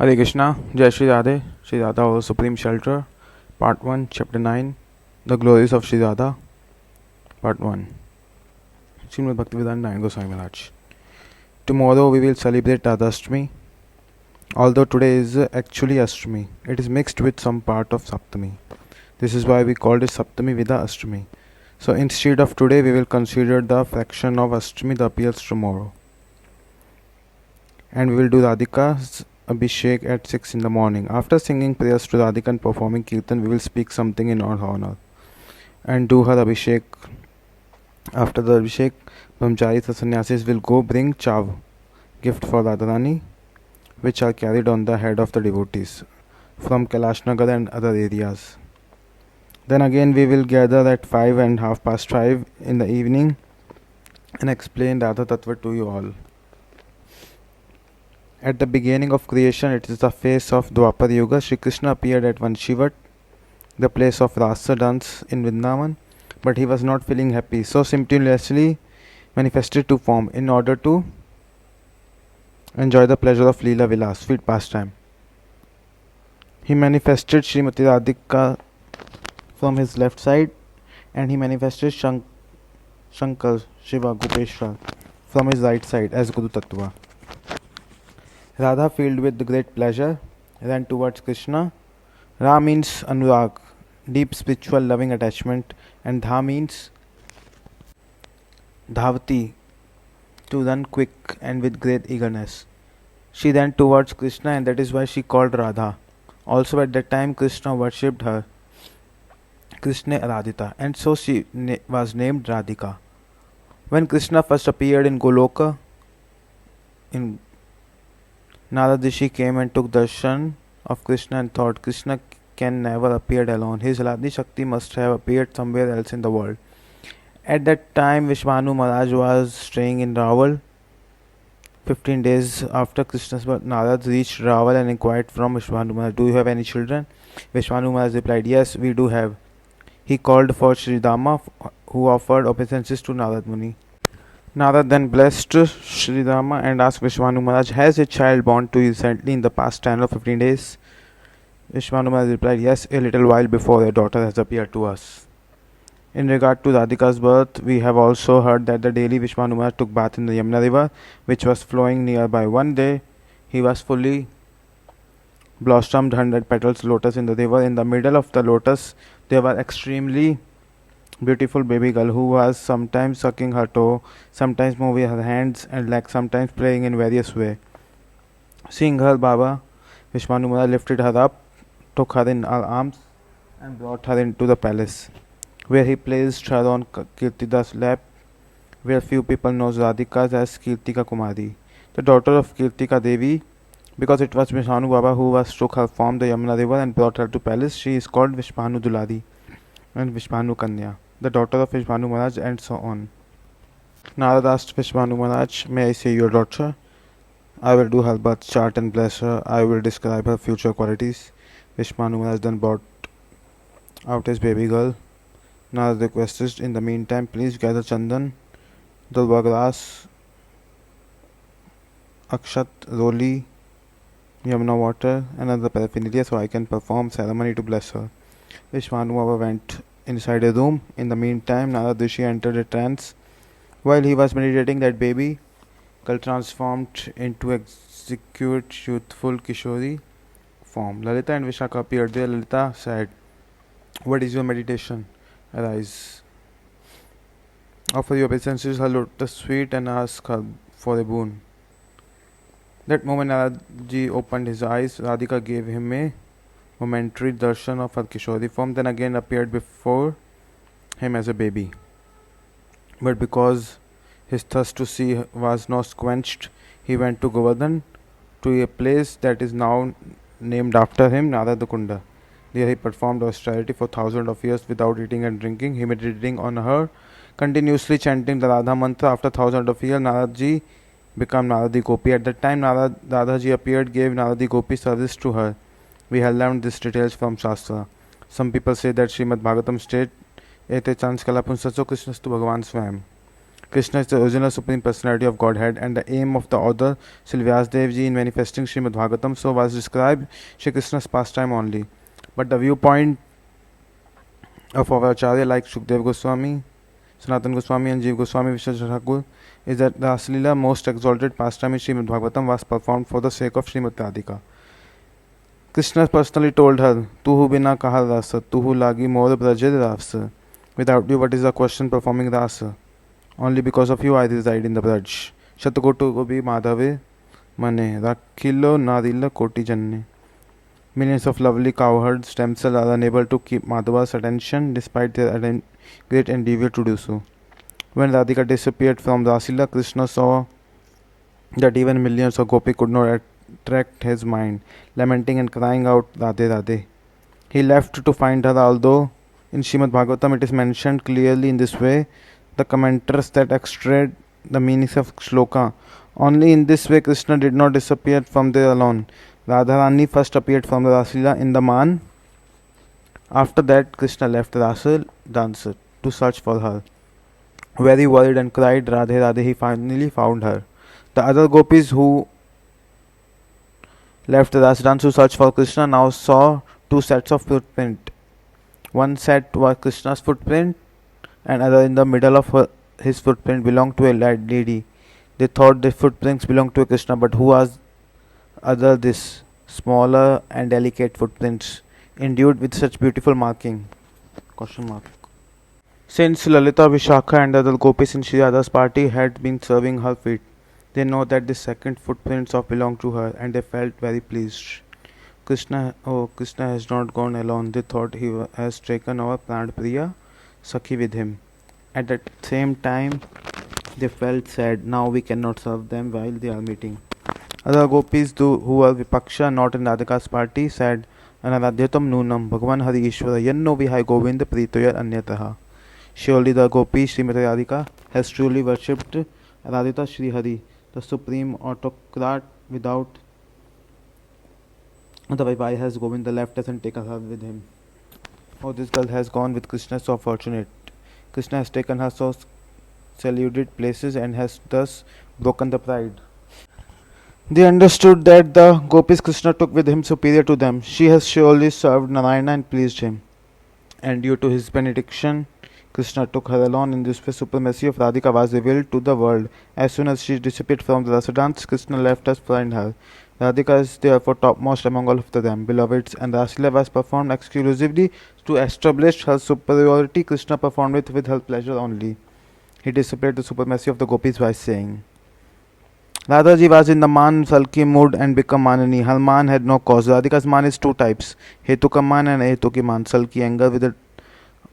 Hare Krishna, Jai Sri Radha, Sri Radha our Supreme Shelter, Part 1, Chapter 9, The Glories of Sri Radha, Part 1. Srimad Bhaktivedanta Narayan Goswami Maharaj. Tomorrow we will celebrate Radhastami, although today is actually Ashtami. It is mixed with some part of Saptami. This is why we called it Saptami Vida Ashtami. So instead of today we will consider the fraction of Ashtami that appears tomorrow. And we will do Radhika's Abhishek at 6 in the morning. After singing prayers to Radhika and performing Kirtan, we will speak something in her honor and do her Abhishek. After the Abhishek, Brahmacharis or Sannyasis will go bring chav, gift for Radharani, which are carried on the head of the devotees from Kailashnagar and other areas. Then again we will gather at 5 and 5:30 in the evening and explain Radha Tattva to you all. At the beginning of creation, it is the face of Dwapar Yuga. Shri Krishna appeared at Vanshivat, the place of Rasa dance in Vrindavan, but he was not feeling happy, so simultaneously manifested to form in order to enjoy the pleasure of Leela Vilas, sweet pastime. He manifested Srimati Radhika from his left side, and he manifested Shankar, Shiva, Gopeshwar from his right side as Guru Tattva. Radha, filled with great pleasure, ran towards Krishna. Ra means Anurag, deep spiritual loving attachment, and Dha means Dhavati, to run quick and with great eagerness. She ran towards Krishna, and that is why she called Radha. Also at that time Krishna worshipped her, Krishna Aradhita, and so she was named Radhika. When Krishna first appeared in Goloka, in Narad Rishi came and took darshan of Krishna and thought, Krishna can never appear alone. His Adi Shakti must have appeared somewhere else in the world. At that time, Vishwanu Maharaj was staying in Raval. 15 days after Krishna's birth, Narad reached Raval and inquired from Vishwanu Maharaj, do you have any children? Vishwanu Maharaj replied, yes, we do have. He called for Sri Rama, who offered obeisances to Narad Muni. Narad then blessed Sri Rama and asked Vishwanu Maharaj, has a child born to you recently in the past 10 or 15 days? Vishwanu Maharaj replied, yes, a little while before a daughter has appeared to us. In regard to Radhika's birth, we have also heard that the daily Vishwanu Maharaj took bath in the Yamuna river, which was flowing nearby. One day, he was fully blossomed 100 petals lotus in the river. In the middle of the lotus, there was extremely beautiful baby girl who was sometimes sucking her toe, sometimes moving her hands and legs, sometimes playing in various way. Seeing her, Baba Vishwanu Maharaj lifted her up, took her in our arms and brought her into the palace, where he placed her on Kirtida's lap, where few people know Radhika as Kirtika Kumari, the daughter of Kirtika Devi. Because it was Vishwanu Baba who was took her from the Yamuna river and brought her to palace, she is called Vishwanu Dulari and Vishwanu Kanya, the daughter of Vishwanu Maharaj, and so on. Narad asked Vishwanu Maharaj, may I see your daughter? I will do her birth chart and bless her. I will describe her future qualities. Vishwanu Maharaj then brought out his baby girl. Narad requested, in the meantime, please gather chandan, dulva grass, akshat, roli, Yamuna water, and other paraphernalia so I can perform ceremony to bless her. Vishwanu Baba went inside a room. In the meantime, Narad Rishi entered a trance. While he was meditating, that baby girl transformed into exquisite youthful Kishori form. Lalita and Vishaka appeared there. Lalita said, what is your meditation? Arise. Offer your obeisances her lotus feet and ask her for a boon. That moment Naradji opened his eyes. Radhika gave him a momentary darshan of her Kishori form, then again appeared before him as a baby. But because his thirst to see was not quenched, he went to Govardhan, to a place that is now named after him, Naradakunda. There he performed austerity for thousands of years without eating and drinking, he meditating on her, continuously chanting the Radha mantra. After thousands of years, Naradji became Naradi Gopi. At that time, Radhaji appeared, gave Naradi Gopi service to her. We have learned these details from Shastra. Some people say that Srimad Bhagavatam states, Ete chanskala punsacho Krishnastu Bhagavan Swayam. Krishna is the original Supreme Personality of Godhead, and the aim of the author Sri Radha in manifesting Srimad Bhagavatam so was described Shri Krishna's pastime only. But the viewpoint of our Acharya like Shukdev Goswami, Sanatan Goswami and Jeev Goswami Vishwanath Thakur is that the Aslila most exalted pastime in Srimad Bhagavatam was performed for the sake of Srimati Radhika. Krishna personally told her, Tuhu bina kahar rasa, tuhu lagi more brajed rasa. Without you, what is the question performing rasa? Only because of you I reside in the Braj. Shatakotu gobi madhave mane, rakhilo narila koti janne. Millions of lovely cowherds, stem cells are unable to keep Madhava's attention despite their great endeavor to do so. When Radhika disappeared from Rasila, Krishna saw that even millions of gopi could not attract his mind, lamenting and crying out, Radhe Radhe. He left to find her, although in Srimad Bhagavatam it is mentioned clearly in this way, the commenters that extract the meanings of shloka. Only in this way Krishna did not disappear from there alone. Radharani first appeared from the Raslila in the Man. After that, Krishna left Rasil dancer to search for her. Very worried and cried, Radhe Radhe, he finally found her. The other gopis who left the Ras dance to search for Krishna now saw two sets of footprint. One set was Krishna's footprint, and other in the middle of his footprint belonged to a lady. They thought the footprints belonged to Krishna, but who was other this smaller and delicate footprints endued with such beautiful marking? Question mark. Since Lalita, Vishakha and other gopis in Sri Radha's party had been serving her feet, they know that the second footprints of belonged to her, and they felt very pleased. Krishna has not gone alone. They thought he has taken our Pranpriya Sakhi with him. At the same time, they felt sad. Now we cannot serve them while they are meeting. Other gopis who were Vipaksha, not in Radhika's party, said, Anaradhyatam Nunam Bhagavan Hari Ishvara Yanno Vihai Govind Pritoya Anyataha. Surely the gopi Srimati Radhika has truly worshipped Radhita Sri Hari, the supreme autocrat, without otherwise why has Govinda left us and taken her with him? Oh, this girl has gone with Krishna, so fortunate. Krishna has taken her so saluted places and has thus broken the pride. They understood that the gopis Krishna took with him superior to them. She has surely served Narayana and pleased him. And due to his benediction, Krishna took her alone. In this way, supremacy of Radhika was revealed to the world. As soon as she disappeared from the rasa dance, Krishna left us to find her. Radhika is therefore topmost among all of them, beloveds, and Raslila was performed exclusively to establish her superiority. Krishna performed it with her pleasure only. He displayed the supremacy of the gopis by saying, Radhaji was in the Man Salki mood and became Manani. Her Man had no cause. Radhika's Man is two types, Hetuka Man and Hetuki Man. Salki, anger with it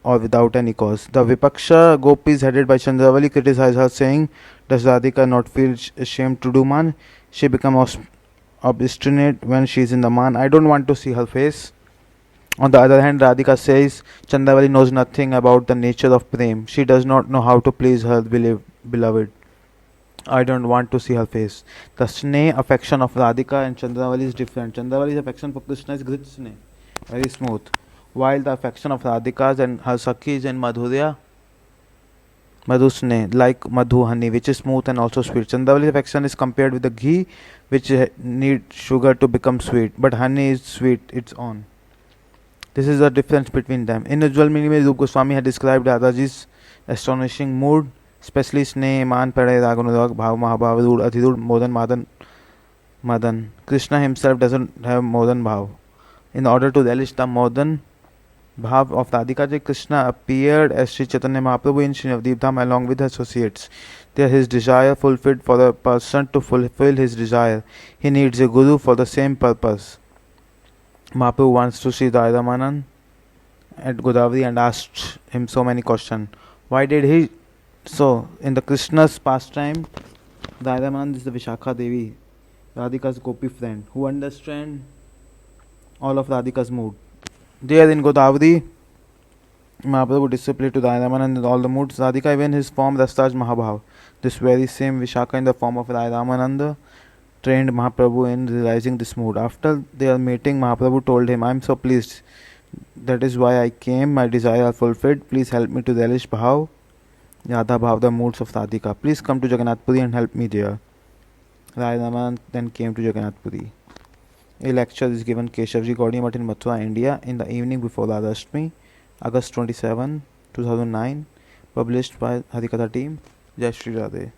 or without any cause. The Vipaksha gopis headed by Chandravali criticized her, saying, Does Radhika not feel ashamed to do Man? She becomes obstinate when she is in the Man. I don't want to see her face. On the other hand, Radhika says, Chandravali knows nothing about the nature of Prem. She does not know how to please her beloved. I don't want to see her face. The sneh affection of Radhika and Chandravali is different. Chandravali's affection for Krishna is grit sneh, very smooth, while the affection of Radhika's and her Sakhis and Madhurya, Madhu sneh, like Madhu honey, which is smooth and also sweet. Chandravali's affection is compared with the ghee, which needs sugar to become sweet, but honey is sweet its own. This is the difference between them. In Ujjwal Mini Rup Goswami had described Radhaji's astonishing mood, especially Sneh, Man, Padai, Raganurag, Bhav, Mahabhav, Rud, Atirud, Modan, Madan. Krishna himself doesn't have Modan Bhav. In order to relish the Modan Bhav of Radhika, Krishna appeared as Sri Chaitanya Mahaprabhu in Sri Navadvip Dham along with associates. There his desire fulfilled. For the person to fulfill his desire, he needs a guru for the same purpose. Mahaprabhu wants to see Ramanand at Godavari and asked him so many questions. Why did he? So, in the Krishna's pastime, Ramanand is the Vishakha Devi, Radhika's gopi friend, who understands all of Radhika's mood. There in Godavari, Mahaprabhu displayed to Ramanand in all the moods. Radhika even his form Rastaj Mahabhav. This very same Vishakha in the form of Ramananda trained Mahaprabhu in realizing this mood. After their meeting, Mahaprabhu told him, I am so pleased. That is why I came. My desire fulfilled. Please help me to relish Bhav. Yada Bhav, the moods of Radhika. Please come to Jagannath Puri and help me there. Radha then came to Jagannath Puri. A lecture is given Keshavji Gaudiya Math in Mathura, India in the evening before Radhashtami, August 27, 2009. Published by Harikatha team. Jai Sri Radhe.